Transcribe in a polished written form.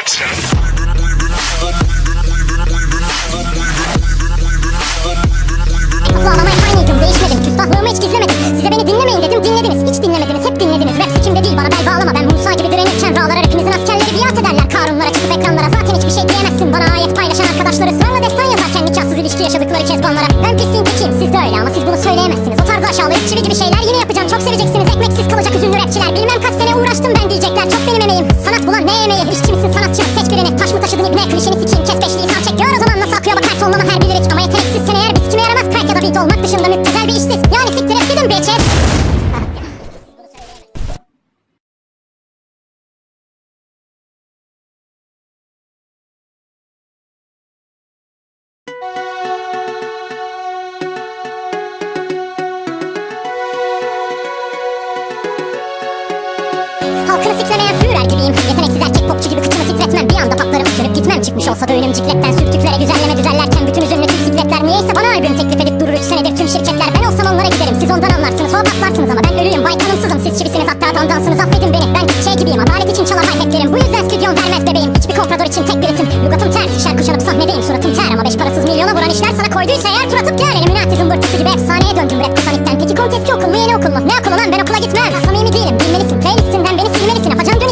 Kulağlamayı aynıydım, değişmedim, küstahlığımı hiç gizlemedim. Size beni dinlemeyin dedim, dinlediniz. Hiç dinlemediniz, hep dinlediniz. Rap sikimde değil, bana bel bağlama. Ben Musa gibi direnirken rağlara rapinizin askerleri biat ederler. Karunlara çıkıp ekranlara zaten hiçbir şey diyemezsin. Bana ayet paylaşan arkadaşları ısrarla destan yazarken nikahsız ilişki yaşadıkları kezbanlara. Ben pisliğin tekiyim, siz de öyle ama siz bunu söyleyemezsiniz. O tarzı aşağılayıp çivi gibi şeyler yine yapacağım. Çok seveceksiniz, ekmeksiz kalacak üzünlü rapçiler. Bilmem kaç sene uğraştım ben diyecekler. Çok benim emeğim. Sanat bulan ne emeği? İşçi misin, sanatçı mı? Seç birini. Taş mı taşıdın ibne? Klişeni sikeyim. Kes beşliği sal çek. Gör o zaman nasıl akıyor bakar tonlama her bir lirik. Ama yeteneksizsen eğer biz kime yaramaz? Crack ya da beat olmak dışında müptezel bir işsiz. Yani siktir et gidin bitches. Halkını siklemeyen Führer gibiyim. Yeteneksiz erkek popçu gibi kıçımı titretmem. Bir anda patlarımı sürüp gitmem. Çıkmış olsa da önüm cikletten sürtüklere güzelleme düzellerken bütün üzümlü tüm sikletler niyeyse bana albüm teklif edip durur 3 senedir tüm şirketler. Ben olsam onlara giderim, siz ondan anlarsınız, o patlarsınız ama ben ölüyüm, bay tanımsızım, siz çivisiniz hatta dandansınız, affedin beni. Ben şey gibiyim, adalet için çalan hayfetlerim. Bu yüzden stüdyom vermez bebeğim. Hiçbir komprador için tek bir ritim. Lügatım ters, şer kuşanıp sahnedeyim, suratım ter ama 5 parasız milyona vuran işler sana koyduysa eğer tur atıp gel. Illuminati zımbırtısı gibi efsaneye döndüm rap kusanikten. Peki konteski okul mu, yeni okul mu?